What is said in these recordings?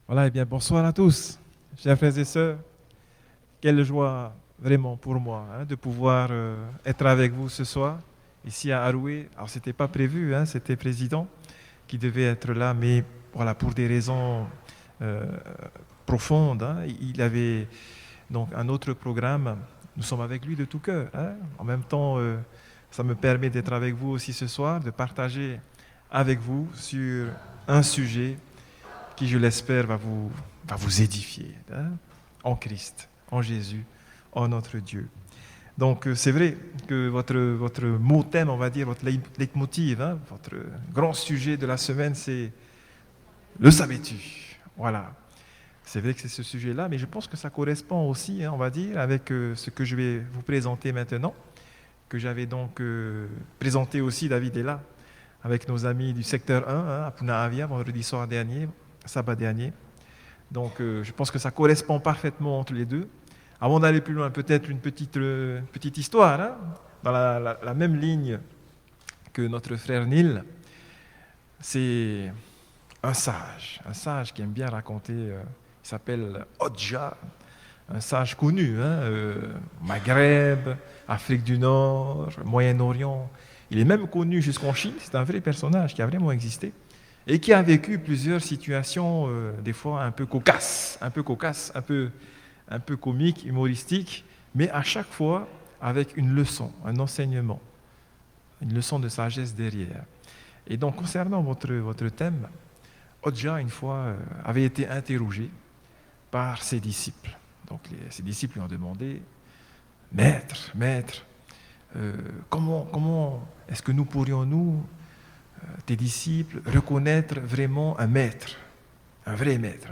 Voilà, eh bien, bonsoir à tous, chers frères et sœurs. Quelle joie vraiment pour moi de pouvoir être avec vous ce soir, ici à Aroué. Alors, ce n'était pas prévu, c'était le président qui devait être là, mais voilà, pour des raisons euh, profondes, il avait donc un autre programme. Nous sommes avec lui de tout cœur. En même temps, ça me permet d'être avec vous aussi ce soir, de partager avec vous sur un sujet qui, je l'espère, va vous édifier en Christ, en Jésus, en notre Dieu. Donc, c'est vrai que votre mot thème, on va dire, votre leitmotiv, votre grand sujet de la semaine, c'est le savais-tu. Voilà. C'est vrai que c'est ce sujet-là, mais je pense que ça correspond aussi, on va dire, avec ce que je vais vous présenter maintenant, que j'avais donc présenté aussi, David est là, avec nos amis du secteur 1, à Puna Avia, vendredi soir dernier, sabbat dernier. Donc, je pense que ça correspond parfaitement entre les deux. Avant d'aller plus loin, peut-être une petite histoire, dans la même ligne que notre frère Neil. C'est un sage qui aime bien raconter. Il s'appelle Hodja, un sage connu, Maghreb, Afrique du Nord, Moyen-Orient. Il est même connu jusqu'en Chine. C'est un vrai personnage qui a vraiment existé et qui a vécu plusieurs situations, des fois un peu comiques, humoristiques, mais à chaque fois avec une leçon, un enseignement, une leçon de sagesse derrière. Et donc, concernant votre thème, Hodja, une fois, avait été interrogé par ses disciples. Donc, ses disciples lui ont demandé, Maître, comment est-ce que nous pourrions, nous, tes disciples, reconnaître vraiment un vrai maître,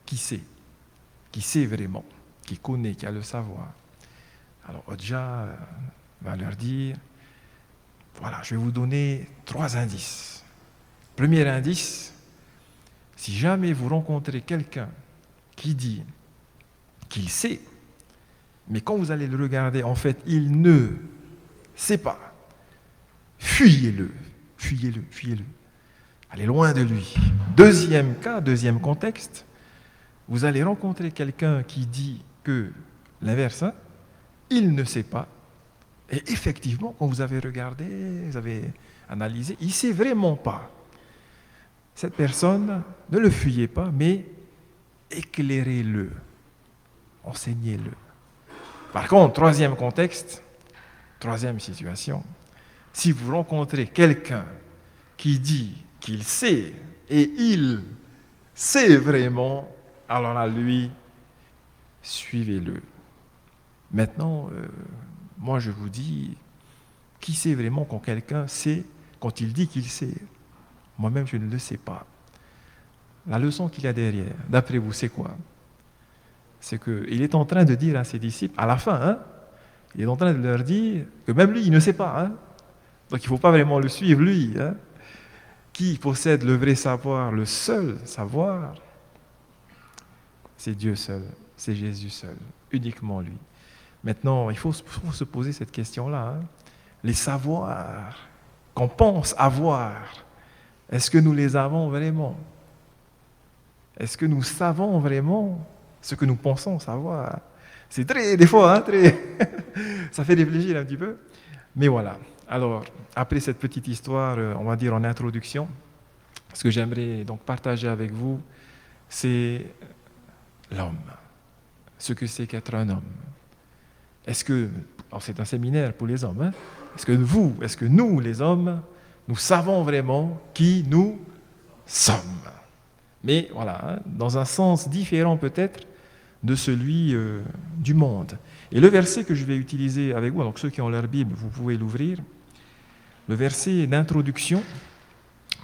qui sait vraiment, qui connaît, qui a le savoir. Alors Hodja va leur dire, voilà, je vais vous donner 3 indices. Premier indice, si jamais vous rencontrez quelqu'un qui dit qu'il sait, mais quand vous allez le regarder, en fait, il ne sait pas, fuyez-le, fuyez-le. Allez loin de lui. Deuxième cas, deuxième contexte, vous allez rencontrer quelqu'un qui dit que l'inverse, il ne sait pas. Et effectivement, quand vous avez regardé, vous avez analysé, il ne sait vraiment pas. Cette personne, ne le fuyez pas, mais éclairez-le, enseignez-le. Par contre, troisième contexte, troisième situation, si vous rencontrez quelqu'un qui dit qu'il sait et il sait vraiment, alors là, lui, suivez-le. Maintenant, moi je vous dis, qui sait vraiment quand quelqu'un sait, quand il dit qu'il sait? Moi-même, je ne le sais pas. La leçon qu'il y a derrière, d'après vous, c'est quoi? C'est qu'il est en train de dire à ses disciples, à la fin, il est en train de leur dire que même lui, il ne sait pas. Donc il ne faut pas vraiment le suivre, lui. Qui possède le vrai savoir, le seul savoir? C'est Dieu seul, c'est Jésus seul, uniquement lui. Maintenant, il faut se poser cette question-là. Les savoirs qu'on pense avoir, est-ce que nous les avons vraiment? Est-ce que nous savons vraiment ce que nous pensons savoir? C'est très, des fois, très... ça fait réfléchir un petit peu. Mais voilà. Alors, après cette petite histoire, on va dire en introduction, ce que j'aimerais donc partager avec vous, c'est l'homme. Ce que c'est qu'être un homme. Est-ce que, alors c'est un séminaire pour les hommes, est-ce que nous, les hommes, nous savons vraiment qui nous sommes? Mais voilà, dans un sens différent peut-être de celui du monde. Et le verset que je vais utiliser avec vous, donc ceux qui ont leur Bible, vous pouvez l'ouvrir. Le verset d'introduction,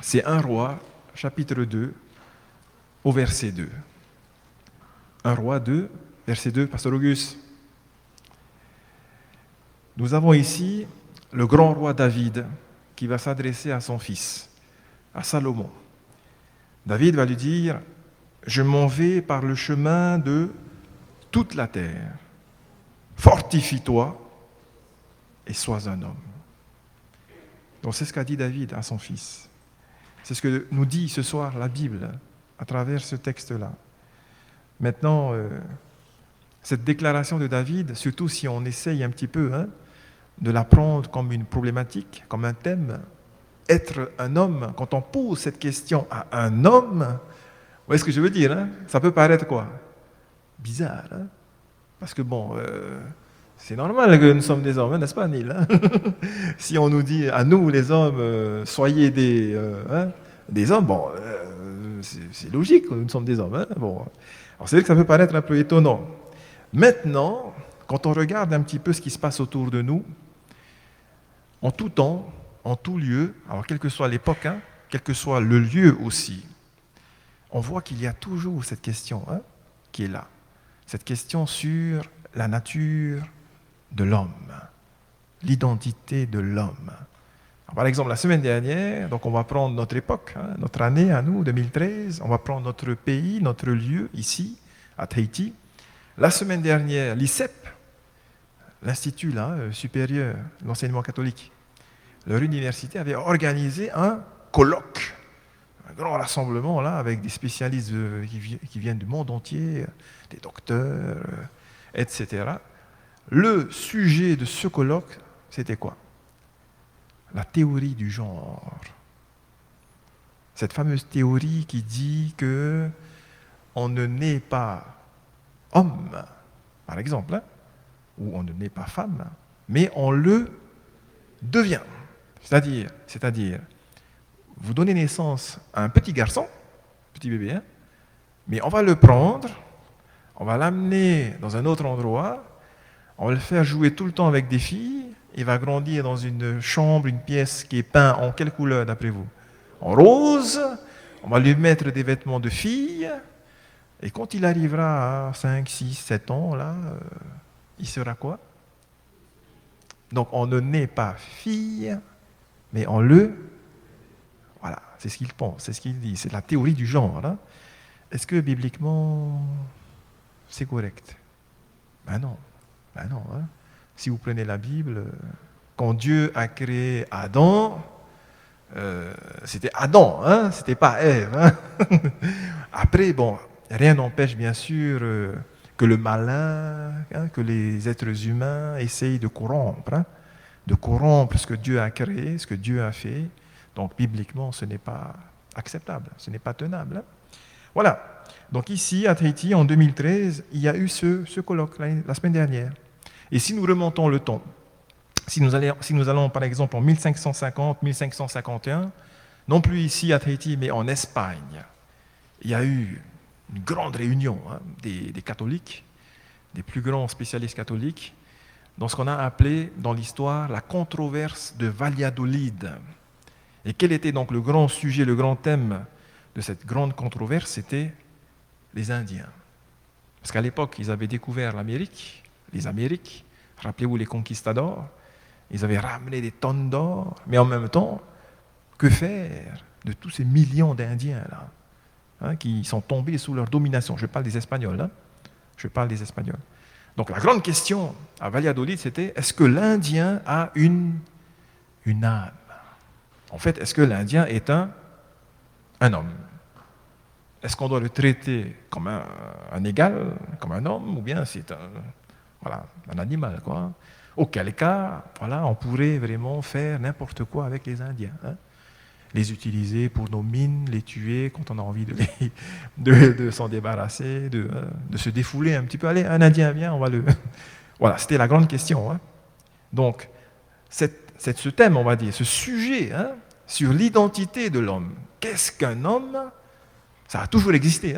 c'est 1 Roi, chapitre 2, au verset 2. 1 Roi 2, verset 2, Pasteur Auguste. Nous avons ici le grand roi David qui va s'adresser à son fils, à Salomon. David va lui dire, je m'en vais par le chemin de toute la terre. Fortifie-toi et sois un homme. Donc c'est ce qu'a dit David à son fils. C'est ce que nous dit ce soir la Bible. à travers ce texte-là. Maintenant, cette déclaration de David, surtout si on essaye un petit peu de la prendre comme une problématique, comme un thème, être un homme, quand on pose cette question à un homme, vous voyez ce que je veux dire, ça peut paraître quoi? Bizarre, parce que bon, c'est normal que nous sommes des hommes, n'est-ce pas, Neil? Si on nous dit à nous, les hommes, soyez des hommes, bon, c'est logique, nous sommes des hommes. Bon. Alors c'est vrai que ça peut paraître un peu étonnant. Maintenant, quand on regarde un petit peu ce qui se passe autour de nous, en tout temps, en tout lieu, alors quelle que soit l'époque, quel que soit le lieu aussi, on voit qu'il y a toujours cette question qui est là. Cette question sur la nature de l'homme, l'identité de l'homme. Par exemple, la semaine dernière, donc on va prendre notre époque, notre année à nous, 2013, on va prendre notre pays, notre lieu ici, à Tahiti. La semaine dernière, l'ICEP, l'Institut supérieur de l'enseignement catholique, leur université avait organisé un colloque, un grand rassemblement là, avec des spécialistes qui viennent du monde entier, des docteurs, etc. Le sujet de ce colloque, c'était quoi? La théorie du genre. Cette fameuse théorie qui dit que on ne naît pas homme, par exemple, ou on ne naît pas femme, mais on le devient. C'est-à-dire, vous donnez naissance à un petit garçon, petit bébé, mais on va le prendre, on va l'amener dans un autre endroit, on va le faire jouer tout le temps avec des filles, il va grandir dans une chambre, une pièce qui est peinte en quelle couleur d'après vous? En rose, on va lui mettre des vêtements de fille, et quand il arrivera à 5, 6, 7 ans, là, il sera quoi? Donc on ne naît pas fille, mais on le... Voilà, c'est ce qu'il pense, c'est ce qu'il dit, c'est la théorie du genre. Est-ce que bibliquement, c'est correct? Ben non. Si vous prenez la Bible, quand Dieu a créé Adam, c'était Adam, c'était pas Ève. Après, bon, rien n'empêche bien sûr que le malin, que les êtres humains essayent de corrompre ce que Dieu a créé, ce que Dieu a fait. Donc, bibliquement, ce n'est pas acceptable, ce n'est pas tenable. Voilà. Donc, ici, à Tahiti, en 2013, il y a eu ce colloque la semaine dernière. Et si nous remontons le temps, si nous allons, par exemple, en 1550, 1551, non plus ici à Tahiti, mais en Espagne, il y a eu une grande réunion des catholiques, des plus grands spécialistes catholiques, dans ce qu'on a appelé dans l'histoire la controverse de Valladolid. Et quel était donc le grand sujet, le grand thème de cette grande controverse? C'était les Indiens. Parce qu'à l'époque, ils avaient découvert l'Amérique, les Amériques, rappelez-vous les conquistadors, ils avaient ramené des tonnes d'or, mais en même temps, que faire de tous ces millions d'Indiens là, qui sont tombés sous leur domination? Je parle des Espagnols. Donc la grande question à Valladolid, c'était est-ce que l'Indien a une âme? En fait, est-ce que l'Indien est un homme? Est-ce qu'on doit le traiter comme un égal, comme un homme, ou bien c'est un animal, quoi? Auquel cas, on pourrait vraiment faire n'importe quoi avec les Indiens. Les utiliser pour nos mines, les tuer quand on a envie de s'en débarrasser, de se défouler un petit peu. Allez, un Indien vient, on va le... Voilà, c'était la grande question. Donc, ce thème, on va dire, ce sujet sur l'identité de l'homme. Qu'est-ce qu'un homme? Ça a toujours existé,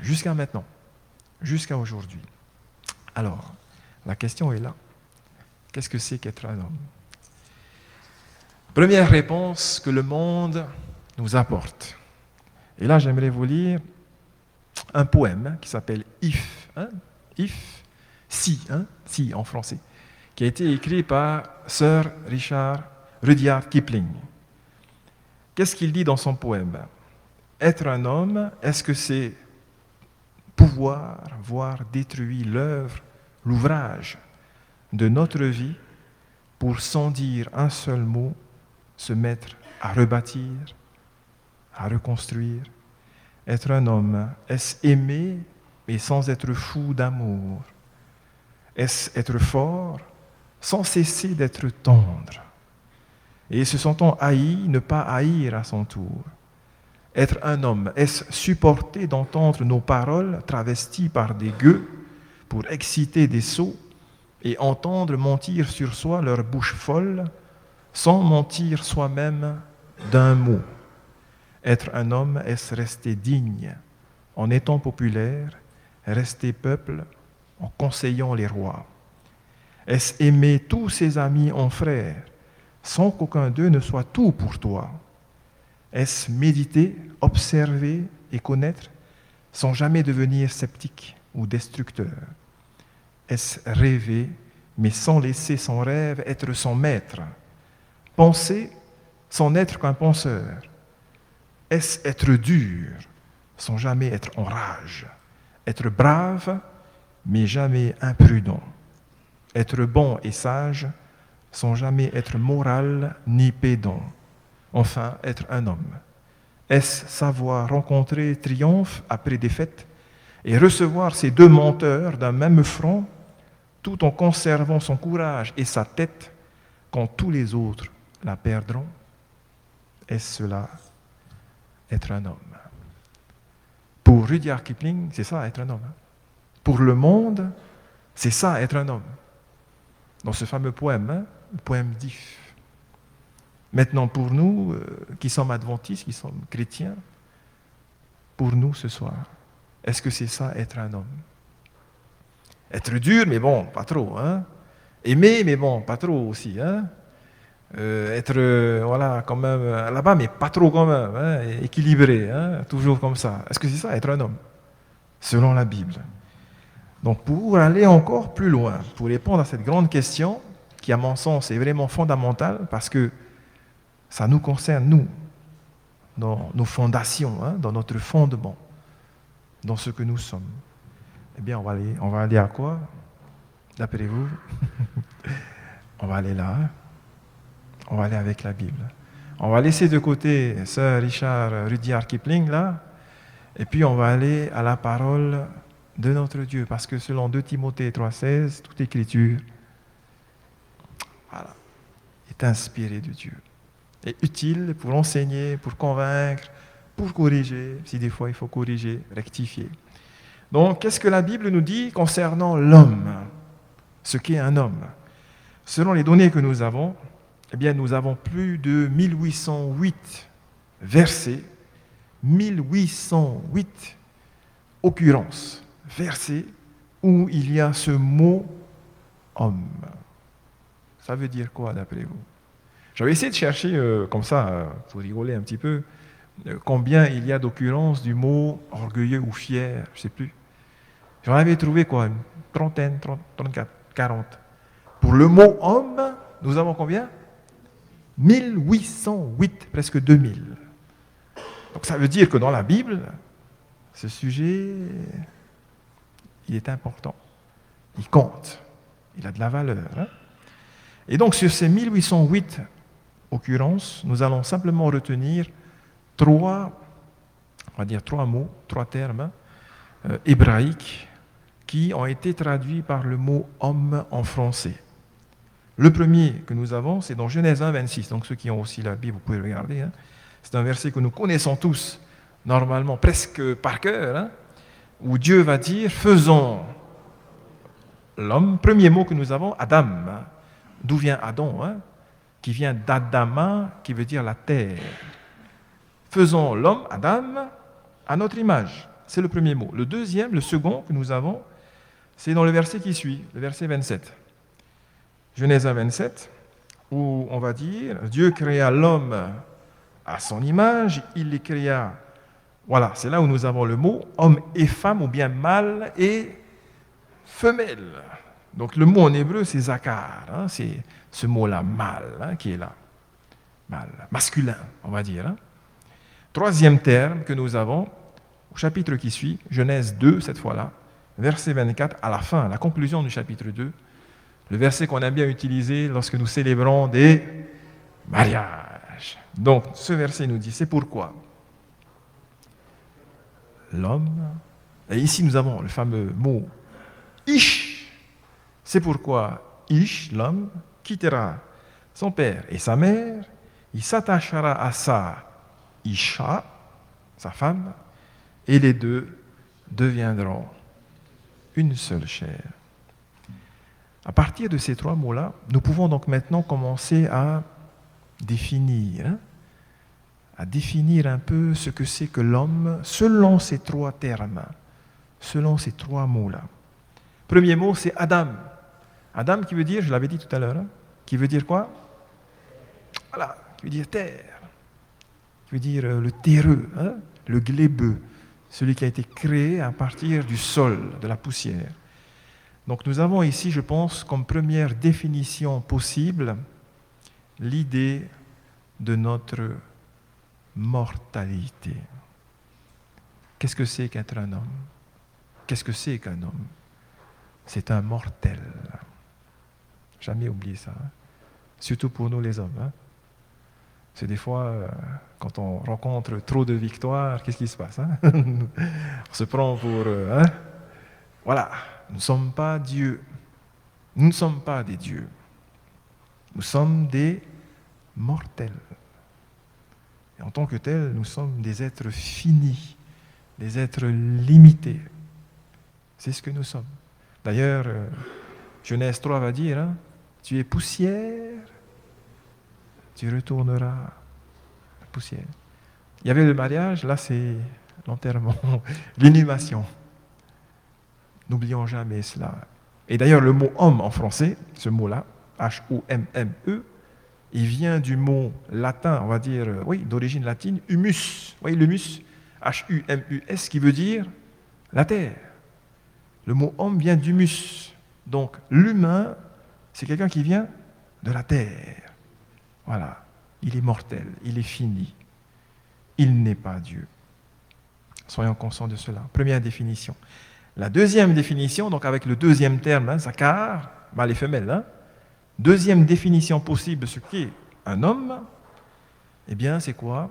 jusqu'à maintenant, jusqu'à aujourd'hui. Alors, la question est là. Qu'est-ce que c'est qu'être un homme? Première réponse que le monde nous apporte. Et là, j'aimerais vous lire un poème qui s'appelle If, si en français, qui a été écrit par Sir Richard Rudyard Kipling. Qu'est-ce qu'il dit dans son poème? Être un homme, est-ce que c'est pouvoir voir détruit l'œuvre, l'ouvrage de notre vie pour, sans dire un seul mot, se mettre à rebâtir, à reconstruire, Être un homme, est-ce aimer, mais sans être fou d'amour? Est-ce être fort, sans cesser d'être tendre? Et se sentant haï, ne pas haïr à son tour? Être un homme, est-ce supporter d'entendre nos paroles travesties par des gueux pour exciter des sots et entendre mentir sur soi leur bouche folle, sans mentir soi-même d'un mot? Être un homme, est-ce rester digne en étant populaire, rester peuple en conseillant les rois? Est-ce aimer tous ses amis en frères, sans qu'aucun d'eux ne soit tout pour toi? Est-ce méditer, observer et connaître, sans jamais devenir sceptique ou destructeur? Est-ce rêver, mais sans laisser son rêve être son maître? Penser sans n'être qu'un penseur? Est-ce être dur, sans jamais être en rage? Être brave, mais jamais imprudent? Être bon et sage, sans jamais être moral ni pédant? Enfin, être un homme. Est-ce savoir rencontrer triomphe après défaite et recevoir ces deux menteurs d'un même front, tout en conservant son courage et sa tête quand tous les autres la perdront? Est-ce cela, être un homme? Pour Rudyard Kipling, c'est ça, être un homme. Pour le monde, c'est ça, être un homme. Dans ce fameux poème, le poème d'If. Maintenant, pour nous, qui sommes adventistes, qui sommes chrétiens, pour nous ce soir, est-ce que c'est ça, être un homme? Être dur, mais bon, pas trop. Hein? Aimer, mais bon, pas trop aussi. Hein? Être, voilà, quand même, là-bas, mais pas trop quand même. Hein? Équilibré, hein? Toujours comme ça. Est-ce que c'est ça, être un homme? Selon la Bible. Donc, pour aller encore plus loin, pour répondre à cette grande question, qui, à mon sens, est vraiment fondamentale, parce que ça nous concerne, nous, dans nos fondations, hein, dans notre fondement, dans ce que nous sommes. Eh bien, on va aller à quoi, d'après vous? On va aller là. Hein? On va aller avec la Bible. On va laisser de côté Sir Richard Rudyard Kipling, là, et puis on va aller à la parole de notre Dieu, parce que selon 2 Timothée 3,16, toute écriture, voilà, est inspirée de Dieu. Est utile pour enseigner, pour convaincre, pour corriger, si des fois il faut corriger, rectifier. Donc, qu'est-ce que la Bible nous dit concernant l'homme, ce qu'est un homme? Selon les données que nous avons, eh bien, nous avons plus de 1808 versets, 1808 occurrences, versets où il y a ce mot homme. Ça veut dire quoi d'après vous? J'avais essayé de chercher, comme ça, pour rigoler un petit peu, combien il y a d'occurrences du mot orgueilleux ou fier, je ne sais plus. J'en avais trouvé quoi, une trentaine, 34, 40. Pour le mot homme, nous avons combien? 1808, presque 2000. Donc ça veut dire que dans la Bible, ce sujet, il est important. Il compte. Il a de la valeur. Hein? Et donc sur ces 1808 occurrences, nous allons simplement retenir trois mots, 3 termes hébraïques qui ont été traduits par le mot homme en français. Le premier que nous avons, c'est dans Genèse 1, 26. Donc ceux qui ont aussi la Bible, vous pouvez regarder. Hein. C'est un verset que nous connaissons tous, normalement, presque par cœur, hein, où Dieu va dire « Faisons l'homme ». Premier mot que nous avons, Adam. Hein. D'où vient Adam, hein, qui vient d'Adama, qui veut dire la terre. Faisons l'homme, Adam, à notre image. C'est le premier mot. Le deuxième, le second que nous avons, c'est dans le verset qui suit, le verset 27. Genèse 1, 27, où on va dire « Dieu créa l'homme à son image, il les créa ». Voilà, c'est là où nous avons le mot « homme et femme » ou bien « mâle et femelle ». Donc le mot en hébreu, c'est « zakar hein, », c'est ce mot-là, « mâle hein, » qui est là. Mâle, masculin, on va dire. Hein. Troisième terme que nous avons, au chapitre qui suit, Genèse 2, cette fois-là, verset 24, à la fin, à la conclusion du chapitre 2, le verset qu'on aime bien utiliser lorsque nous célébrons des mariages. Donc, ce verset nous dit, c'est pourquoi l'homme. Et ici, nous avons le fameux mot Ish. C'est pourquoi Ish, l'homme, quittera son père et sa mère, il s'attachera à sa Isha, sa femme, et les deux deviendront une seule chair. À partir de ces trois mots-là, nous pouvons donc maintenant commencer à définir un peu ce que c'est que l'homme selon ces trois termes, selon ces trois mots-là. Premier mot, c'est Adam. Adam qui veut dire, je l'avais dit tout à l'heure, qui veut dire quoi? Voilà, qui veut dire terre, qui veut dire le terreux, le glébeux, celui qui a été créé à partir du sol, de la poussière. Donc nous avons ici, je pense, comme première définition possible, l'idée de notre mortalité. Qu'est-ce que c'est qu'être un homme? Qu'est-ce que c'est qu'un homme? C'est un mortel. Jamais oublier ça. Surtout pour nous les hommes. C'est des fois, quand on rencontre trop de victoires, qu'est-ce qui se passe? On se prend pour... Voilà, nous ne sommes pas Dieu. Nous ne sommes pas des dieux. Nous sommes des mortels. Et en tant que tels, nous sommes des êtres finis, des êtres limités. C'est ce que nous sommes. D'ailleurs, Genèse 3 va dire, tu es poussière, tu retourneras à la poussière. Il y avait le mariage, là c'est l'enterrement, l'inhumation. N'oublions jamais cela. Et d'ailleurs, le mot homme en français, ce mot-là, H-O-M-M-E, il vient du mot latin, on va dire, d'origine latine, humus. Vous voyez, l'humus, H-U-M-U-S, qui veut dire la terre. Le mot homme vient d'humus. Donc, l'humain, c'est quelqu'un qui vient de la terre. Voilà. Il est mortel, il est fini. Il n'est pas Dieu. Soyons conscients de cela. Première définition. La deuxième définition, donc avec le deuxième terme, zakar, mâle et femelle, deuxième définition possible de ce qu'est un homme, eh bien, c'est quoi?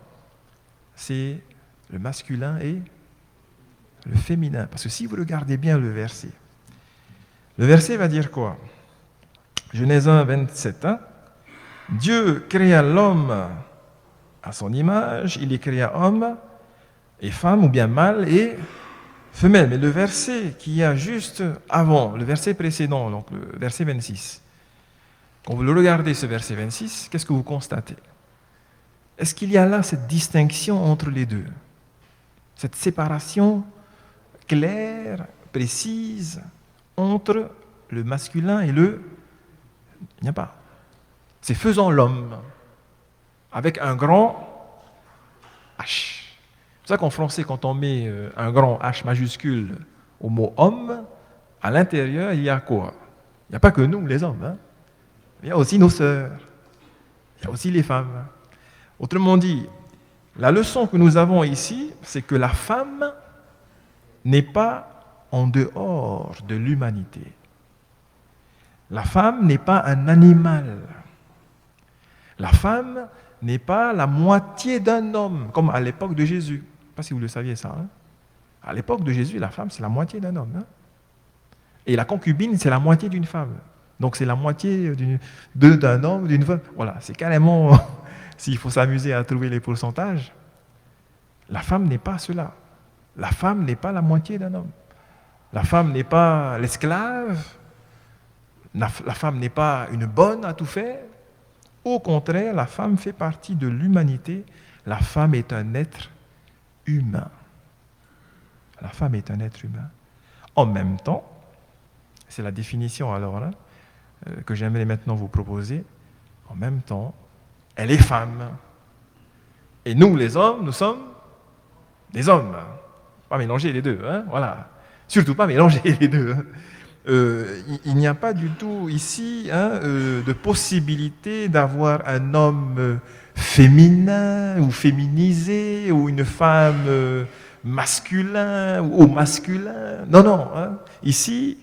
C'est le masculin et le féminin. Parce que si vous regardez bien le verset va dire quoi? Genèse 1, 27. Dieu créa l'homme à son image, il les créa homme et femme, ou bien mâle et femelle. Mais le verset qui y a juste avant, le verset précédent, donc le verset 26, quand vous le regardez, ce verset 26, qu'est-ce que vous constatez? Est-ce qu'il y a là cette distinction entre les deux? Cette séparation claire, précise, entre le masculin et le... Il n'y a pas. C'est faisant l'homme, avec un grand H. C'est pour ça qu'en français, quand on met un grand H majuscule au mot homme, à l'intérieur, il y a quoi? Il n'y a pas que nous, les hommes. Il y a aussi nos sœurs. Il y a aussi les femmes. Autrement dit, la leçon que nous avons ici, c'est que la femme n'est pas en dehors de l'humanité. La femme n'est pas un animal. La femme n'est pas la moitié d'un homme, comme à l'époque de Jésus. Je ne sais pas si vous le saviez ça. À l'époque de Jésus, la femme, c'est la moitié d'un homme. Et la concubine, c'est la moitié d'une femme. Donc c'est la moitié d'un homme, d'une femme. Voilà, c'est carrément, s'il faut s'amuser à trouver les pourcentages, la femme n'est pas cela. La femme n'est pas la moitié d'un homme. La femme n'est pas l'esclave. La femme n'est pas une bonne à tout faire. Au contraire, la femme fait partie de l'humanité. La femme est un être humain. La femme est un être humain. En même temps, c'est la définition alors que j'aimerais maintenant vous proposer. En même temps, elle est femme. Et nous, les hommes, nous sommes des hommes. Pas mélanger les deux, voilà. Surtout pas mélanger les deux. Il n'y a pas du tout ici de possibilité d'avoir un homme féminin ou féminisé ou une femme masculin ou masculin. Non, non. Ici,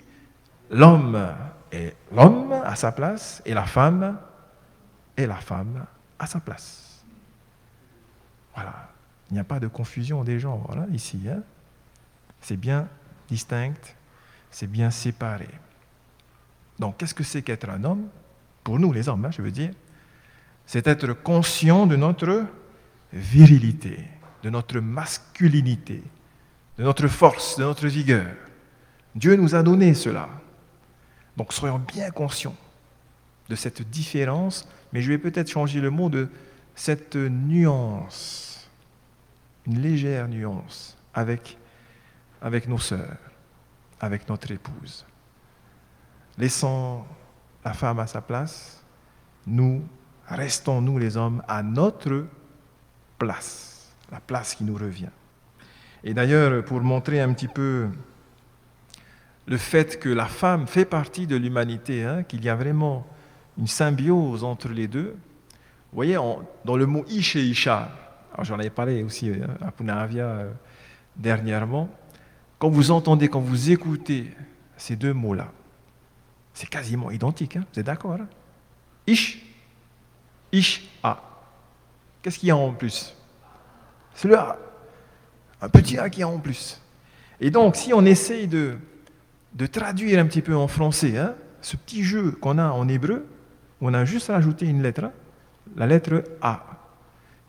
l'homme est l'homme à sa place et la femme est la femme à sa place. Voilà. Il n'y a pas de confusion des genres ici. c'est bien distinct, c'est bien séparé. Donc, qu'est-ce que c'est qu'être un homme? Pour nous, les hommes, je veux dire, c'est être conscient de notre virilité, de notre masculinité, de notre force, de notre vigueur. Dieu nous a donné cela. Donc, soyons bien conscients de cette différence, mais je vais peut-être changer le mot de cette nuance, une légère nuance avec nos sœurs, avec notre épouse. Laissons la femme à sa place, nous restons, nous les hommes, à notre place, la place qui nous revient. Et d'ailleurs, pour montrer un petit peu le fait que la femme fait partie de l'humanité, qu'il y a vraiment une symbiose entre les deux, vous voyez, dans le mot Ish et Isha, alors j'en avais parlé aussi à Punahavia dernièrement, quand vous entendez, quand vous écoutez ces deux mots-là, c'est quasiment identique, vous êtes d'accord? Ish, Ish, A. Qu'est-ce qu'il y a en plus? C'est le A. Un petit A qui est en plus. Et donc, si on essaye de traduire un petit peu en français, ce petit jeu qu'on a en hébreu, on a juste rajouté une lettre, la lettre A.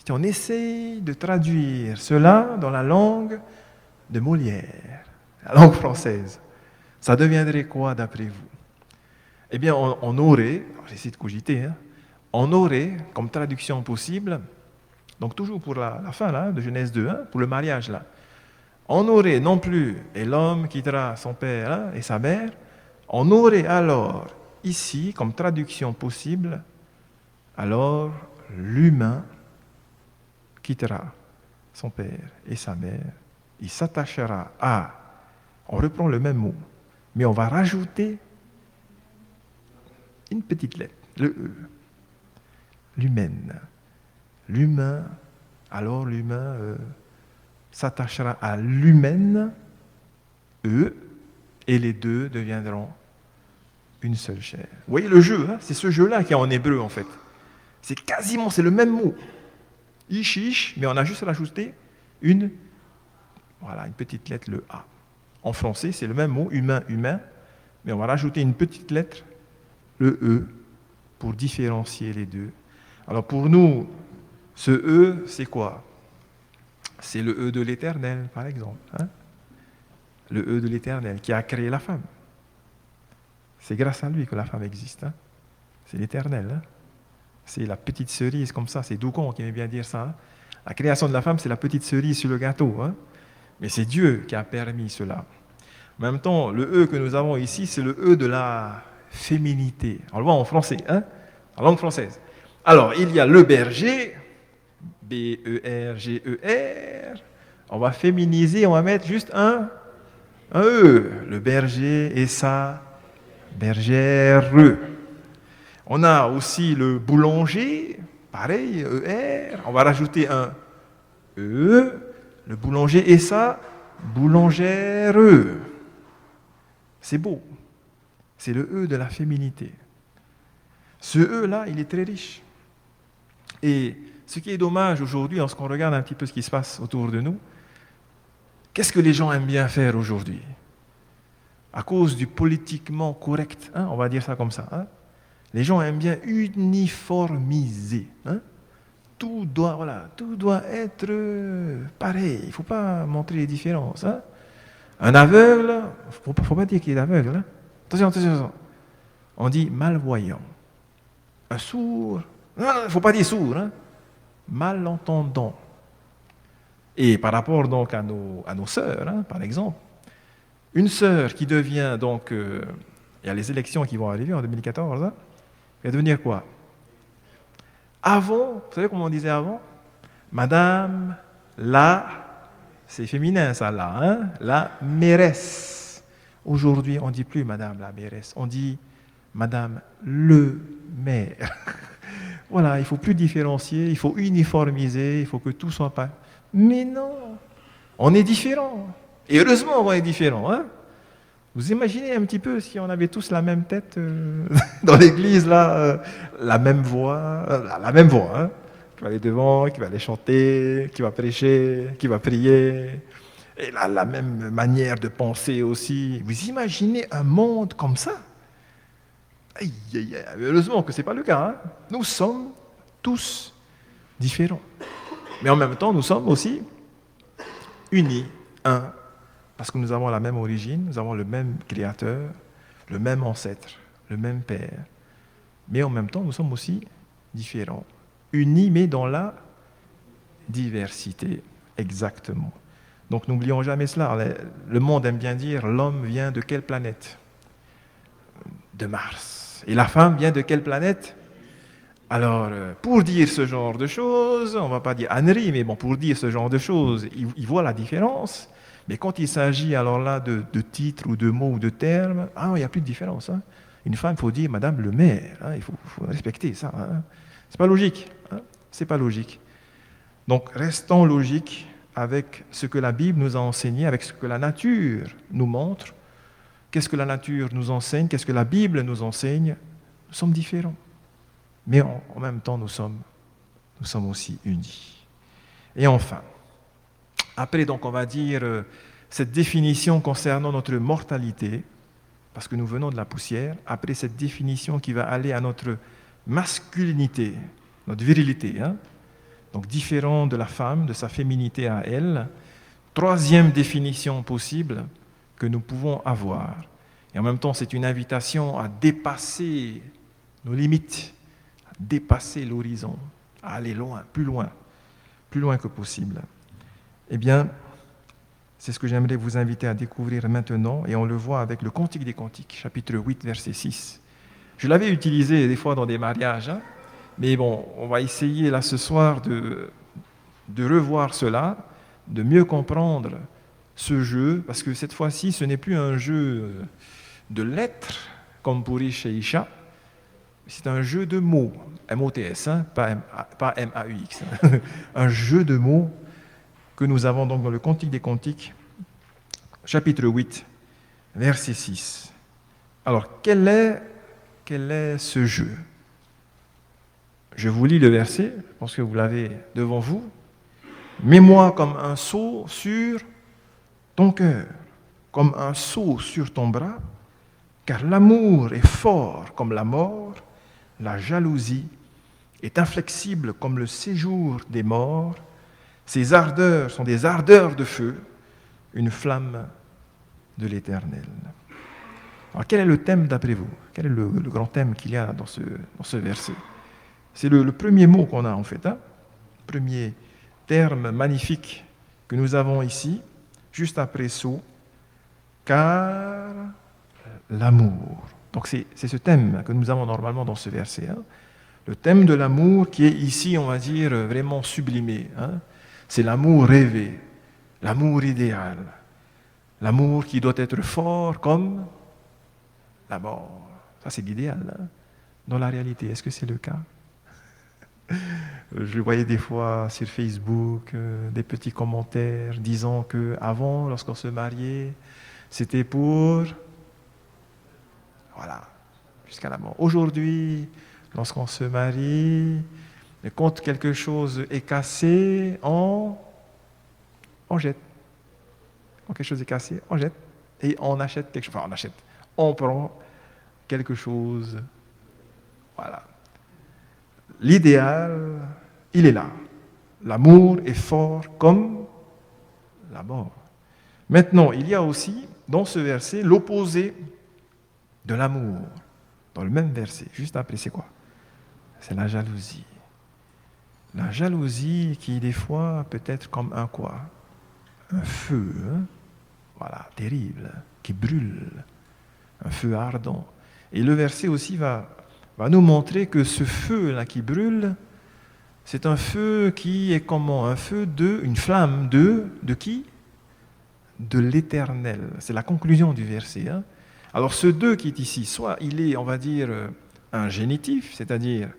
Si on essaye de traduire cela dans la langue de Molière, la langue française, ça deviendrait quoi d'après vous? Eh bien, on aurait, j'essaie de cogiter, on aurait comme traduction possible, donc toujours pour la fin là, de Genèse 2, pour le mariage là, on aurait non plus, et l'homme quittera son père et sa mère, on aurait alors ici comme traduction possible, alors l'humain quittera son père et sa mère, il s'attachera à, on reprend le même mot, mais on va rajouter une petite lettre, le E, l'humaine. L'humain, alors l'humain s'attachera à l'humaine, E, et les deux deviendront une seule chair. Vous voyez le jeu, c'est ce jeu-là qui est en hébreu en fait. C'est quasiment, c'est le même mot. Ish, ish, mais on a juste rajouté une petite lettre, le A. En français, c'est le même mot, humain, humain, mais on va rajouter une petite lettre, le E, pour différencier les deux. Alors pour nous, ce E, c'est quoi? C'est le E de l'Éternel, par exemple. Le E de l'Éternel qui a créé la femme. C'est grâce à lui que la femme existe. C'est l'Éternel. C'est la petite cerise comme ça. C'est Dougon qui aime bien dire ça. La création de la femme, c'est la petite cerise sur le gâteau. Mais c'est Dieu qui a permis cela. En même temps, le E que nous avons ici, c'est le E de la féminité. On le voit en français, en langue française. Alors, il y a le berger, B-E-R-G-E-R. On va féminiser, on va mettre juste un E. Le berger et sa bergère. On a aussi le boulanger, pareil, E-R. On va rajouter un E. Le boulanger et sa boulangère. C'est beau. C'est le E de la féminité. Ce E-là, il est très riche. Et ce qui est dommage aujourd'hui, lorsqu'on regarde un petit peu ce qui se passe autour de nous, qu'est-ce que les gens aiment bien faire aujourd'hui? À cause du politiquement correct, on va dire ça comme ça. Les gens aiment bien uniformiser. Tout doit être pareil. Il ne faut pas montrer les différences. Un aveugle, il ne faut pas dire qu'il est aveugle. Attention. On dit malvoyant. Un sourd, il ne faut pas dire sourd, malentendant. Et par rapport donc à nos sœurs, par exemple, une sœur qui devient donc, il y a les élections qui vont arriver en 2014, elle va devenir quoi? Avant, vous savez comment on disait avant? Madame c'est féminin ça là, la mairesse. Aujourd'hui, on ne dit plus Madame la mairesse, on dit Madame le maire. Voilà, il ne faut plus différencier, il faut uniformiser, il faut que tout soit pas. Mais non, on est différents. Et heureusement, on va être différents. Vous imaginez un petit peu si on avait tous la même tête dans l'église, là, la même voix, qui va aller devant, qui va aller chanter, qui va prêcher, qui va prier. Elle a la même manière de penser aussi. Vous imaginez un monde comme ça? Aïe, aïe, aïe. Heureusement que ce n'est pas le cas. Hein. Nous sommes tous différents. Mais en même temps, nous sommes aussi unis, un, parce que nous avons la même origine, nous avons le même Créateur, le même ancêtre, le même Père. Mais en même temps, nous sommes aussi différents. Unis, mais dans la diversité, exactement. Donc n'oublions jamais cela. Le monde aime bien dire, l'homme vient de quelle planète? De Mars. Et la femme vient de quelle planète? Alors, pour dire ce genre de choses, on ne va pas dire ânerie, mais bon, pour dire ce genre de choses, il voit la différence. Mais quand il s'agit alors là de titres ou de mots ou de termes, il n'y a plus de différence. Hein. Une femme, il faut dire Madame le maire. Hein, il faut respecter ça. Hein. C'est pas logique. Hein. C'est pas logique. Donc, restons logiques avec ce que la Bible nous a enseigné, avec ce que la nature nous montre. Qu'est-ce que la nature nous enseigne? Qu'est-ce que la Bible nous enseigne? Nous sommes différents. Mais en même temps, nous sommes aussi unis. Et enfin, après, donc, on va dire cette définition concernant notre mortalité, parce que nous venons de la poussière, après cette définition qui va aller à notre masculinité, notre virilité, hein, donc différent de la femme, de sa féminité à elle, troisième définition possible que nous pouvons avoir. Et en même temps, c'est une invitation à dépasser nos limites, à dépasser l'horizon, à aller loin que possible. Eh bien, c'est ce que j'aimerais vous inviter à découvrir maintenant, et on le voit avec le Cantique des Cantiques, chapitre 8, verset 6. Je l'avais utilisé des fois dans des mariages, hein, mais bon, on va essayer là ce soir de revoir cela, de mieux comprendre ce jeu, parce que cette fois-ci, ce n'est plus un jeu de lettres, comme pour Ish et Isha, c'est un jeu de mots, M-O-T-S, hein, pas M-A-U-X, un jeu de mots que nous avons donc dans le Cantique des Cantiques, chapitre 8, verset 6. Alors, quel est ce jeu? Je vous lis le verset, je pense que vous l'avez devant vous. Mets-moi comme un sceau sur ton cœur, comme un sceau sur ton bras, car l'amour est fort comme la mort, la jalousie est inflexible comme le séjour des morts, ses ardeurs sont des ardeurs de feu, une flamme de l'Éternel. Alors quel est le thème d'après vous? Quel est le grand thème qu'il y a dans ce verset? C'est le premier mot qu'on a en fait, hein? Premier terme magnifique que nous avons ici, juste après sceau, car l'amour. Donc c'est ce thème que nous avons normalement dans ce verset. Hein? Le thème de l'amour qui est ici, on va dire, vraiment sublimé. Hein? C'est l'amour rêvé, l'amour idéal, l'amour qui doit être fort comme la mort. Ça, c'est l'idéal. Hein? Dans la réalité, est-ce que c'est le cas? Je voyais des fois sur Facebook des petits commentaires disant qu'avant, lorsqu'on se mariait, c'était pour... Voilà, jusqu'à la mort. Aujourd'hui, lorsqu'on se marie, et quand quelque chose est cassé, on jette. Quand quelque chose est cassé, on jette. Et on achète quelque chose. Enfin, on prend quelque chose. Voilà. L'idéal, il est là. L'amour est fort comme la mort. Maintenant, il y a aussi, dans ce verset, l'opposé de l'amour. Dans le même verset, juste après, c'est quoi? C'est la jalousie. La jalousie qui, des fois, peut être comme un quoi? Un feu, hein? Voilà, terrible, qui brûle. Un feu ardent. Et le verset aussi va nous montrer que ce feu-là qui brûle, c'est un feu qui est comment? Un feu une flamme de qui? De l'Éternel. C'est la conclusion du verset. Hein? Alors ce deux qui est ici, soit il est, on va dire, un génitif, c'est-à-dire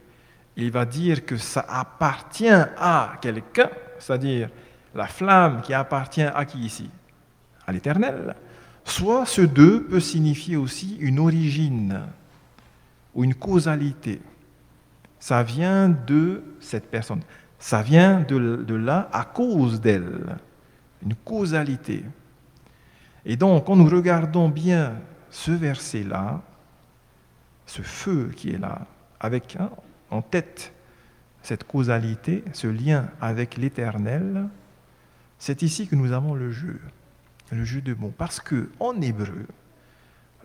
il va dire que ça appartient à quelqu'un, c'est-à-dire la flamme qui appartient à qui ici? À l'Éternel. Soit ce deux peut signifier aussi une origine ou une causalité. Ça vient de cette personne. Ça vient de là à cause d'elle. une causalité. Et donc, quand nous regardons bien ce verset-là, ce feu qui est là, avec en tête cette causalité, ce lien avec l'Éternel, c'est ici que nous avons le jeu de mots. Parce que en hébreu,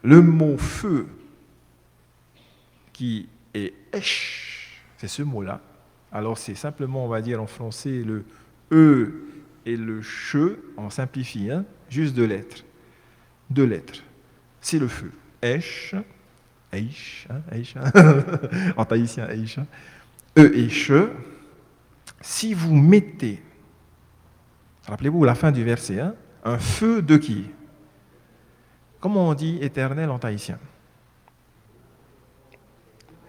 le mot feu, qui est esh, c'est ce mot-là. Alors c'est simplement, on va dire en français, le e et le che, on simplifie, juste deux lettres. Deux lettres. C'est le feu. Esh, eish, en tahitien, eish, e et che. Si vous mettez, rappelez-vous la fin du verset, un feu de qui? Comment on dit éternel en tahitien?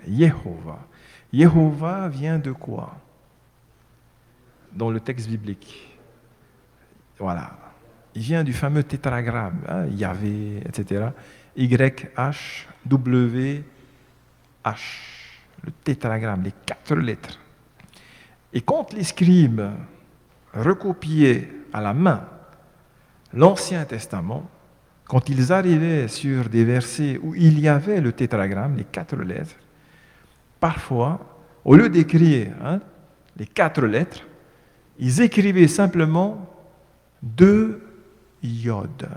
Yehovah. Yehovah vient de quoi? Dans le texte biblique. Voilà. Il vient du fameux tétragramme, Yahvé, etc. Y-H, W-H. Le tétragramme, les 4 lettres. Et quand les scribes recopiaient à la main l'Ancien Testament, quand ils arrivaient sur des versets où il y avait le tétragramme, les 4 lettres, parfois, au lieu d'écrire les 4 lettres, ils écrivaient simplement 2 iode,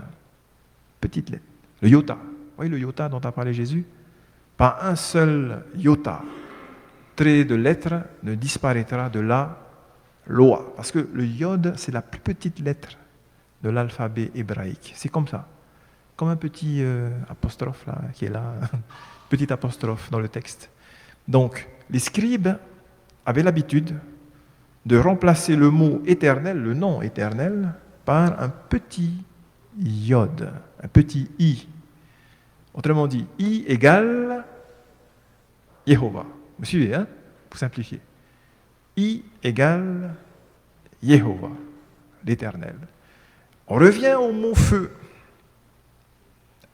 petite lettre, le iota. Vous voyez le iota dont a parlé Jésus? Pas un seul iota, trait de lettre, ne disparaîtra de la loi. Parce que le iode, c'est la plus petite lettre de l'alphabet hébraïque. C'est comme ça. Comme un petit apostrophe là, qui est là, petit apostrophe dans le texte. Donc, les scribes avaient l'habitude de remplacer le mot éternel, le nom éternel, par un petit iode, un petit i. Autrement dit, i égale Yehovah. Vous suivez, pour simplifier. I égale Yehovah, l'éternel. On revient au mot feu.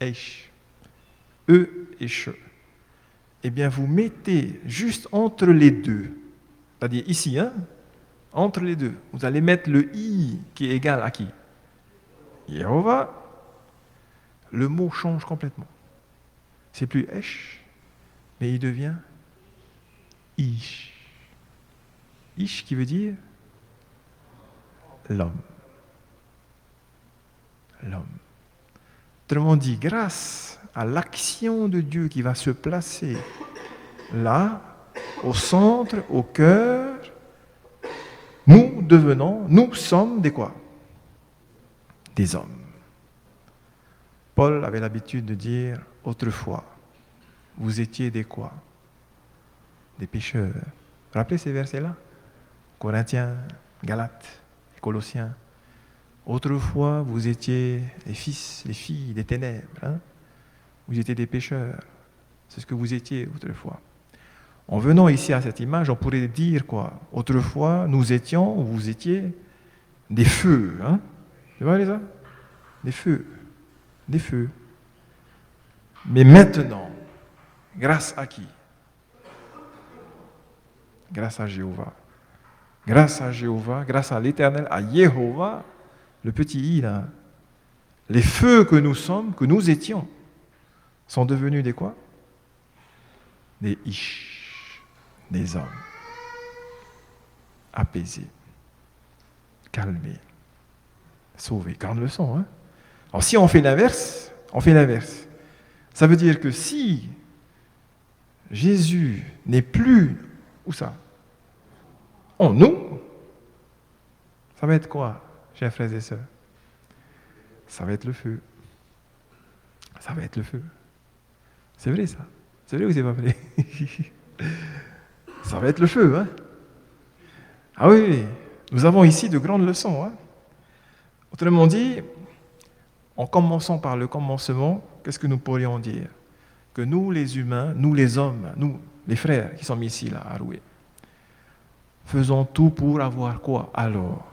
Eish. E et che. Eh bien, vous mettez juste entre les deux, c'est-à-dire ici, entre les deux, vous allez mettre le i qui est égal à qui? Yehovah. Le mot change complètement. C'est plus esh, mais il devient ish. Ish qui veut dire l'homme. L'homme. Autrement dit, grâce à l'action de Dieu qui va se placer là, au centre, au cœur, nous sommes des quoi? Des hommes. Paul avait l'habitude de dire, autrefois, vous étiez des quoi? Des pécheurs. Vous vous rappelez ces versets-là? Corinthiens, Galates, Colossiens. Autrefois, vous étiez les fils, les filles des ténèbres. Vous étiez des pécheurs. C'est ce que vous étiez autrefois. En venant ici à cette image, on pourrait dire quoi? Autrefois, nous étions, ou vous étiez, des feux. Vous voyez ça? Des feux. Des feux. Mais maintenant, grâce à qui? Grâce à Jéhovah. Grâce à Jéhovah, grâce à l'Éternel, à Yehovah, le petit i là, les feux que nous sommes, que nous étions, sont devenus des quoi? Des ish, des hommes. Apaisés, calmés, sauvés. Grande leçon, Alors si on fait l'inverse, Ça veut dire que si Jésus n'est plus, où ça? En nous, ça va être quoi, chers frères et sœurs? Ça va être le feu. Ça va être le feu. C'est vrai ça? C'est vrai ou c'est pas vrai? Ça va être le feu, Ah oui, nous avons ici de grandes leçons, Autrement dit, en commençant par le commencement, qu'est-ce que nous pourrions dire? Que nous, les humains, nous, les hommes, nous, les frères qui sommes ici, là, à Roué, faisons tout pour avoir quoi alors?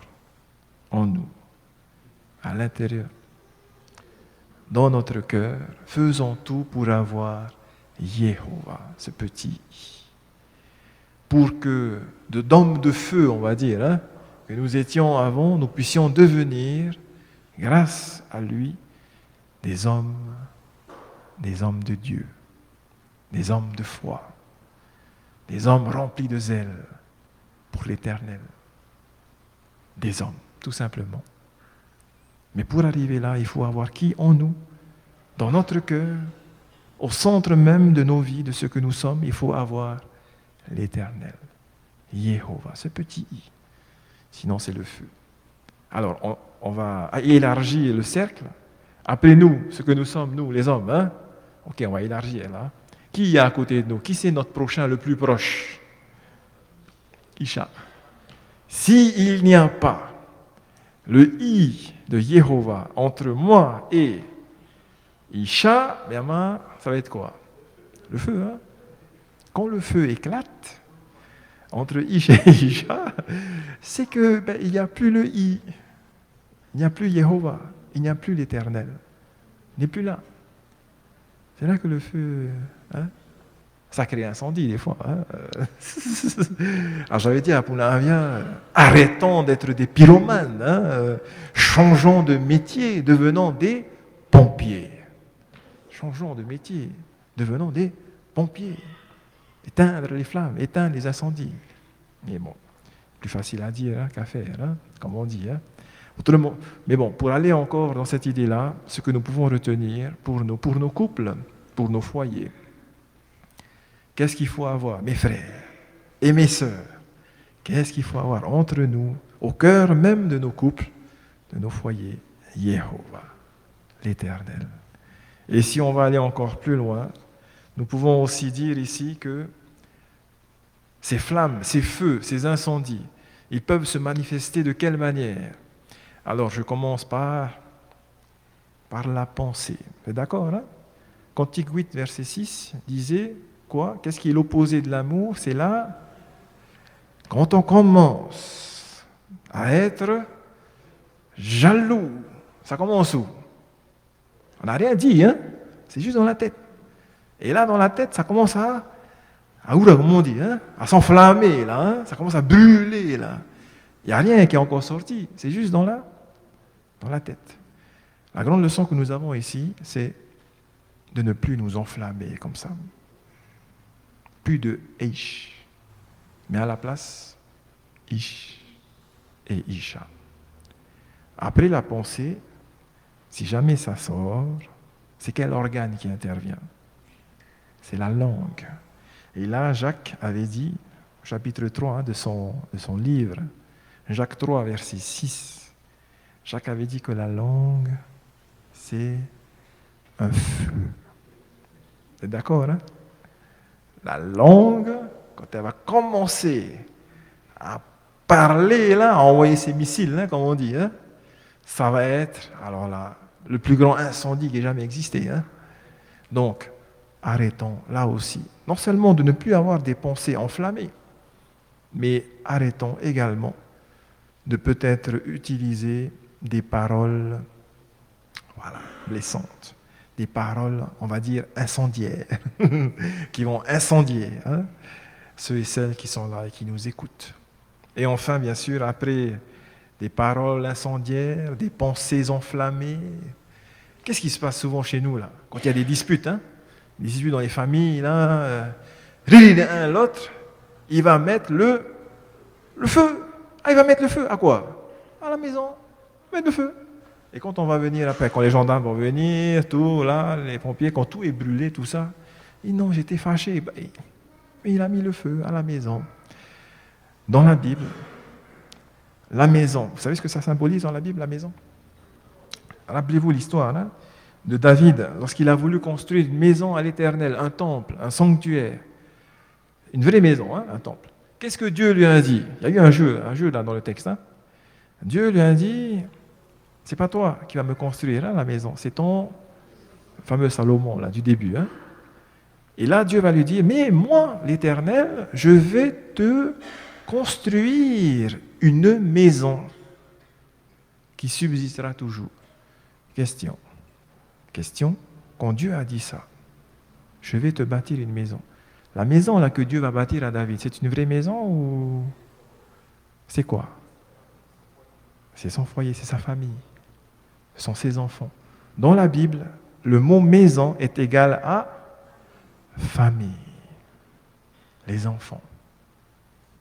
En nous, à l'intérieur, dans notre cœur, faisons tout pour avoir Yehovah, ce petit i. Pour que, d'homme de feu, on va dire, que nous étions avant, nous puissions devenir, grâce à lui, des hommes de Dieu, des hommes de foi, des hommes remplis de zèle pour l'Éternel, des hommes, tout simplement. Mais pour arriver là, il faut avoir qui en nous, dans notre cœur, au centre même de nos vies, de ce que nous sommes, il faut avoir l'Éternel, Jéhovah, ce petit i. Sinon, c'est le feu. Alors, on va élargir le cercle. Appelez-nous ce que nous sommes, nous, les hommes. Hein? Ok, on va élargir là. Qui est à côté de nous? Qui c'est notre prochain le plus proche? Isha. S'il n'y a pas le i de Jéhovah entre moi et Isha, bien, ça va être quoi? Le feu. Hein? Quand le feu éclate entre Isha et Isha, c'est que il n'y a plus le i, il n'y a plus Jéhovah, il n'y a plus l'Éternel, il n'est plus là. C'est là que le feu, hein, ça crée incendie des fois. Hein. Alors j'avais dit à Pounavia, arrêtons d'être des pyromanes, hein, changeons de métier, devenons des pompiers. Changeons de métier, devenons des pompiers. Éteindre les flammes, éteindre les incendies. Mais bon, plus facile à dire hein, qu'à faire, hein, comme on dit. Hein. Autrement, mais bon, pour aller encore dans cette idée-là, ce que nous pouvons retenir pour nos couples, pour nos foyers, qu'est-ce qu'il faut avoir, mes frères et mes sœurs? Qu'est-ce qu'il faut avoir entre nous, au cœur même de nos couples, de nos foyers? Jéhovah, l'Éternel. Et si on va aller encore plus loin, nous pouvons aussi dire ici que ces flammes, ces feux, ces incendies, ils peuvent se manifester de quelle manière? Alors je commence par la pensée. Vous êtes d'accord, hein? Cantique 8, verset 6 disait quoi? Qu'est-ce qui est l'opposé de l'amour? C'est là, quand on commence à être jaloux, ça commence où? On n'a rien dit, hein? C'est juste dans la tête. Et là, dans la tête, ça commence à oula, comme on dit, hein? À s'enflammer, là, hein? Ça commence à brûler, là. Il n'y a rien qui est encore sorti, c'est juste dans la tête. La grande leçon que nous avons ici, c'est de ne plus nous enflammer comme ça. Plus de Eish, mais à la place, Ish et Isha. Après la pensée, si jamais ça sort, c'est quel organe qui intervient? C'est la langue. Et là, Jacques avait dit, chapitre 3 hein, de son livre, Jacques 3, verset 6, Jacques avait dit que la langue, c'est un feu. Vous êtes d'accord, hein? La langue, quand elle va commencer à parler, là, à envoyer ses missiles, hein, comme on dit, hein, ça va être, alors là, le plus grand incendie qui ait jamais existé. Hein. Donc, arrêtons là aussi, non seulement de ne plus avoir des pensées enflammées, mais arrêtons également de peut-être utiliser des paroles blessantes, des paroles, on va dire, incendiaires, qui vont incendier hein, ceux et celles qui sont là et qui nous écoutent. Et enfin, bien sûr, après des paroles incendiaires, des pensées enflammées, qu'est-ce qui se passe souvent chez nous, là, quand il y a des disputes, hein, des disputes dans les familles, là, l'un l'autre, il va mettre le feu. Ah, il va mettre le feu à quoi? À la maison, mettre le feu. Et quand on va venir après, quand les gendarmes vont venir, tout, là, les pompiers, quand tout est brûlé, tout ça, ils disent non, j'étais fâché. Mais il a mis le feu à la maison. Dans la Bible, la maison, vous savez ce que ça symbolise dans la Bible, la maison? Rappelez-vous l'histoire hein, de David, lorsqu'il a voulu construire une maison à l'Éternel, un temple, un sanctuaire, une vraie maison, hein, un temple. Qu'est-ce que Dieu lui a dit? Il y a eu un jeu là dans le texte. Hein. Dieu lui a dit, c'est pas toi qui vas me construire hein, la maison, c'est ton fameux Salomon là du début. Hein. Et là, Dieu va lui dire, mais moi, l'Éternel, je vais te construire une maison qui subsistera toujours. Question, quand Dieu a dit ça, je vais te bâtir une maison. La maison là que Dieu va bâtir à David, c'est une vraie maison ou c'est quoi? C'est son foyer, c'est sa famille. Ce sont ses enfants. Dans la Bible, le mot maison est égal à famille. Les enfants.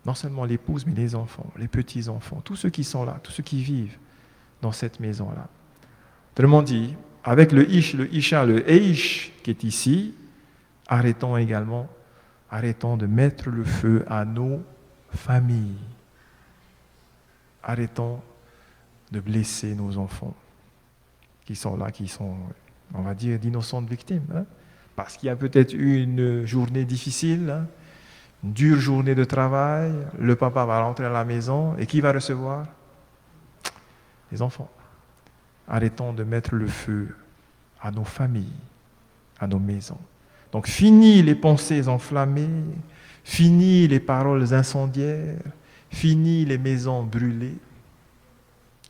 Non seulement l'épouse, mais les enfants, les petits-enfants, tous ceux qui sont là, tous ceux qui vivent dans cette maison-là. Autrement dit, avec le ish, le isha, le eish qui est ici, arrêtons de mettre le feu à nos familles. Arrêtons de blesser nos enfants qui sont là, qui sont, on va dire, d'innocentes victimes. Hein? Parce qu'il y a peut-être eu une journée difficile, hein? Une dure journée de travail, le papa va rentrer à la maison et qui va recevoir? Les enfants. Arrêtons de mettre le feu à nos familles, à nos maisons. Donc fini les pensées enflammées, fini les paroles incendiaires, fini les maisons brûlées,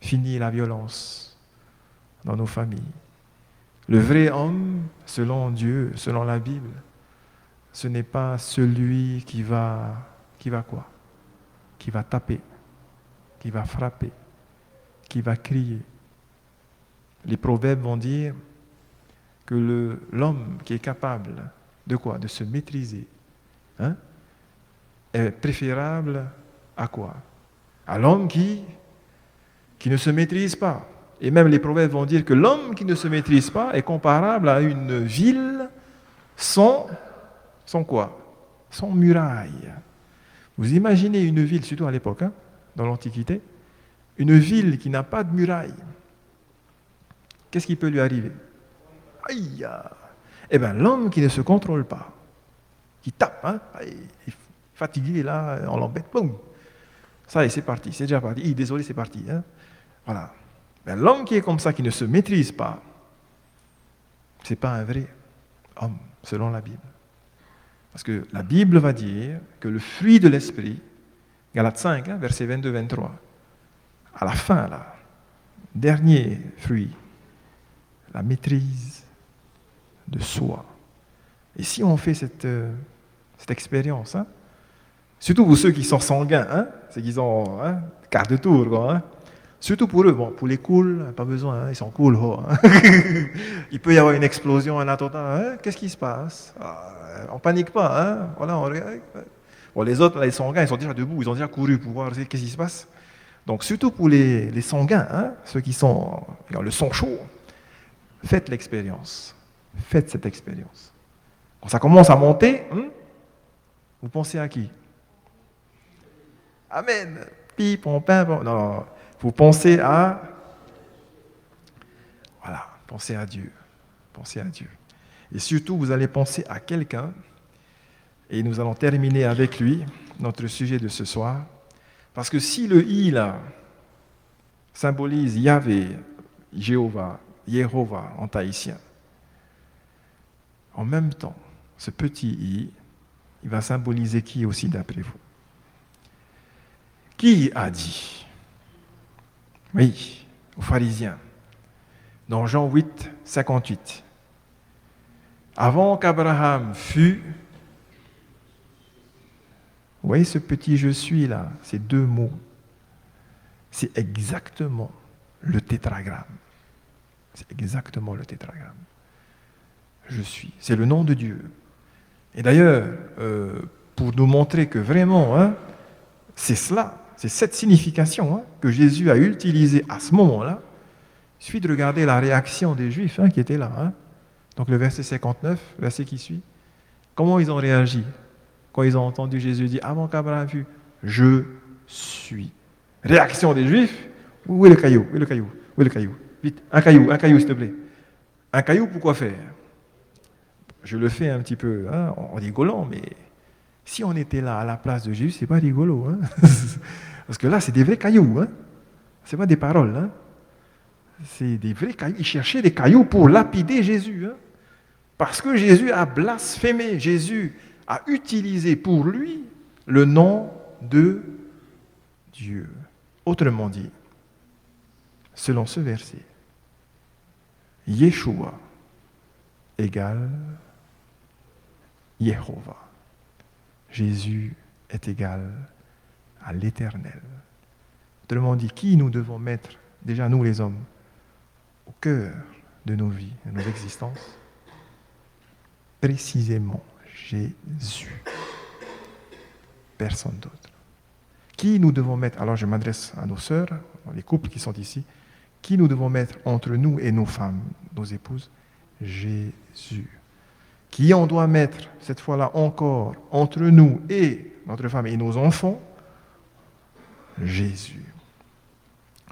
fini la violence dans nos familles. Le vrai homme, selon Dieu, selon la Bible, ce n'est pas celui qui va quoi? Qui va taper, qui va frapper, qui va crier. Les proverbes vont dire que l'homme qui est capable de quoi? De se maîtriser, hein, est préférable à quoi? À l'homme qui ne se maîtrise pas. Et même les proverbes vont dire que l'homme qui ne se maîtrise pas est comparable à une ville sans quoi? Sans muraille. Vous imaginez une ville, surtout à l'époque, hein, dans l'Antiquité, une ville qui n'a pas de muraille. Qu'est-ce qui peut lui arriver? Aïe! Eh bien, l'homme qui ne se contrôle pas, qui tape, hein, il est fatigué, là, on l'embête, boum! Ça y est, c'est parti, c'est déjà parti. Désolé, c'est parti. Hein. Voilà. Mais l'homme qui est comme ça, qui ne se maîtrise pas, ce n'est pas un vrai homme, selon la Bible. Parce que la Bible va dire que le fruit de l'esprit, Galates 5, hein, versets 22-23, à la fin, là, dernier fruit, la maîtrise de soi. Et si on fait cette expérience, hein, surtout pour ceux qui sont sanguins, hein, ceux qui ont quart de tour, quoi, hein, surtout pour eux, bon, pour les cools, pas besoin, hein, ils sont cool. Oh, hein. Il peut y avoir une explosion, un attentat. Hein, qu'est-ce qui se passe? On panique pas. Hein, voilà, on regarde. Bon, les autres, là, les sanguins, ils sont déjà debout, ils ont déjà couru pour voir qu'est-ce qui se passe. Donc, surtout pour les sanguins, hein, ceux qui ont le sang chaud, faites l'expérience. Faites cette expérience. Quand ça commence à monter, vous pensez à qui? Amen. Pi, pom, pim, pom. Non. Vous pensez à... Voilà, pensez à Dieu. Pensez à Dieu. Et surtout, vous allez penser à quelqu'un, et nous allons terminer avec lui, notre sujet de ce soir, parce que si le « I » là symbolise Yahvé, Jéhovah en tahitien, en même temps, ce petit « I », il va symboliser qui aussi d'après vous? Qui a dit? Oui, aux pharisiens, dans Jean 8, 58. Avant qu'Abraham fût, vous voyez ce petit « je suis » là, ces deux mots, c'est exactement le tétragramme. C'est exactement le tétragramme. Je suis. C'est le nom de Dieu. Et d'ailleurs, pour nous montrer que vraiment, hein, c'est cela, c'est cette signification, hein, que Jésus a utilisée à ce moment-là, il suffit de regarder la réaction des Juifs, hein, qui étaient là. Hein. Donc le verset 59, verset qui suit. Comment ils ont réagi quand ils ont entendu Jésus dire « Avant qu'Abraham fût, je suis ». Réaction des Juifs. Où est le caillou? Où est le caillou? Où est le caillou? Vite, un caillou s'il te plaît. Un caillou, pourquoi faire? Je le fais un petit peu hein, en rigolant, mais si on était là à la place de Jésus, c'est pas rigolo. Hein. Parce que là, c'est des vrais cailloux. Hein. C'est pas des paroles. Hein. C'est des vrais cailloux. Ils cherchaient des cailloux pour lapider Jésus. Hein. Parce que Jésus a blasphémé. Jésus a utilisé pour lui le nom de Dieu. Autrement dit, selon ce verset, Yeshua égale Yehovah. Jésus est égal à l'Éternel. Autrement dit, qui nous devons mettre, déjà nous les hommes, au cœur de nos vies, de nos existences? Précisément Jésus. Personne d'autre. Qui nous devons mettre, alors je m'adresse à nos sœurs, les couples qui sont ici, qui nous devons mettre entre nous et nos femmes, nos épouses? Jésus. Qui on doit mettre, cette fois-là encore, entre nous et notre femme et nos enfants? Jésus.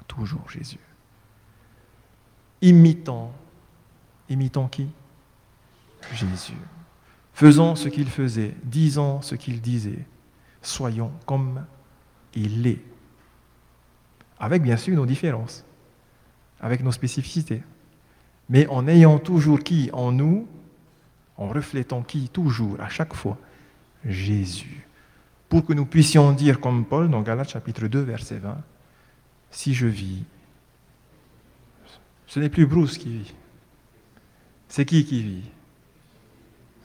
Toujours Jésus. Imitons qui? Jésus. Faisons ce qu'il faisait, disons ce qu'il disait, soyons comme il est. Avec bien sûr nos différences, avec nos spécificités, mais en ayant toujours qui en nous, en reflétant qui toujours, à chaque fois? Jésus. Pour que nous puissions dire comme Paul dans Galates chapitre 2, verset 20, si je vis, ce n'est plus Bruce qui vit. C'est qui vit?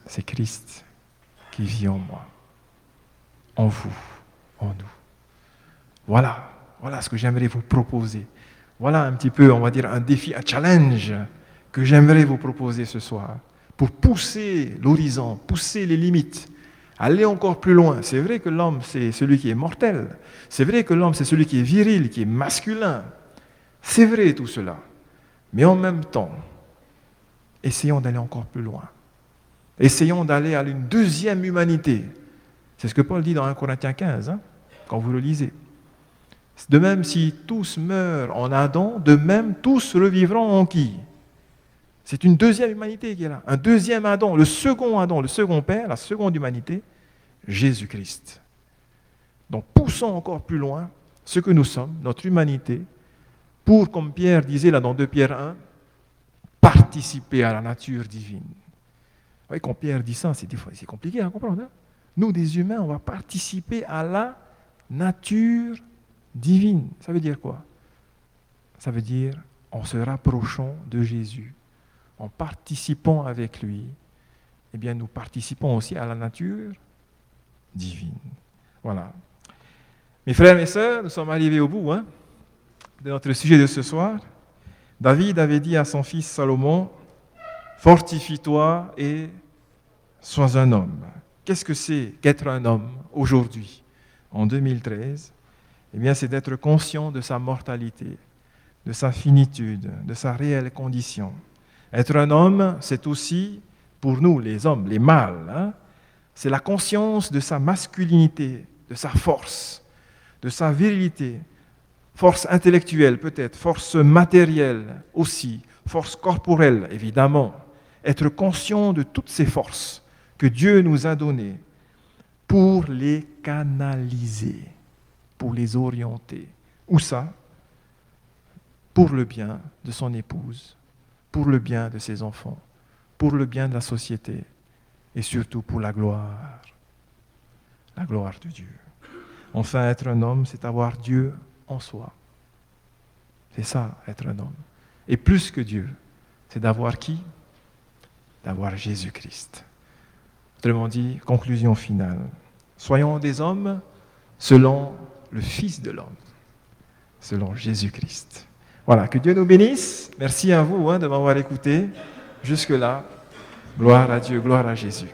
C'est Christ qui vit en moi, en vous, en nous. Voilà ce que j'aimerais vous proposer. Voilà un petit peu, on va dire, un défi, un challenge que j'aimerais vous proposer ce soir pour pousser l'horizon, pousser les limites, aller encore plus loin. C'est vrai que l'homme, c'est celui qui est mortel. C'est vrai que l'homme, c'est celui qui est viril, qui est masculin. C'est vrai tout cela. Mais en même temps, essayons d'aller encore plus loin. Essayons d'aller à une deuxième humanité. C'est ce que Paul dit dans 1 Corinthiens 15, quand vous le lisez. De même, si tous meurent en Adam, de même, tous revivront en qui? C'est une deuxième humanité qui est là. Un deuxième Adam, le second Père, la seconde humanité, Jésus-Christ. Donc, poussons encore plus loin ce que nous sommes, notre humanité, pour, comme Pierre disait là dans 2 Pierre 1, participer à la nature divine. Vous voyez, quand Pierre dit ça, c'est compliqué à comprendre. Nous, des humains, on va participer à la nature divine. Ça veut dire quoi? Ça veut dire en se rapprochant de Jésus, en participant avec lui, eh bien nous participons aussi à la nature divine. Voilà. Mes frères et mes sœurs, nous sommes arrivés au bout de notre sujet de ce soir. David avait dit à son fils Salomon, « Fortifie-toi et sois un homme ». Qu'est-ce que c'est qu'être un homme aujourd'hui, en 2013? Eh bien, c'est d'être conscient de sa mortalité, de sa finitude, de sa réelle condition. Être un homme, c'est aussi, pour nous, les hommes, les mâles, c'est la conscience de sa masculinité, de sa force, de sa virilité, force intellectuelle peut-être, force matérielle aussi, force corporelle évidemment. Être conscient de toutes ces forces que Dieu nous a données pour les canaliser, pour les orienter. Où ça? Pour le bien de son épouse, pour le bien de ses enfants, pour le bien de la société et surtout pour la gloire de Dieu. Enfin, être un homme, c'est avoir Dieu en soi. C'est ça, être un homme. Et plus que Dieu, c'est d'avoir qui? D'avoir Jésus-Christ. Autrement dit, conclusion finale. Soyons des hommes selon le Fils de l'homme, selon Jésus-Christ. Voilà, que Dieu nous bénisse. Merci à vous de m'avoir écouté jusque-là. Gloire à Dieu, gloire à Jésus.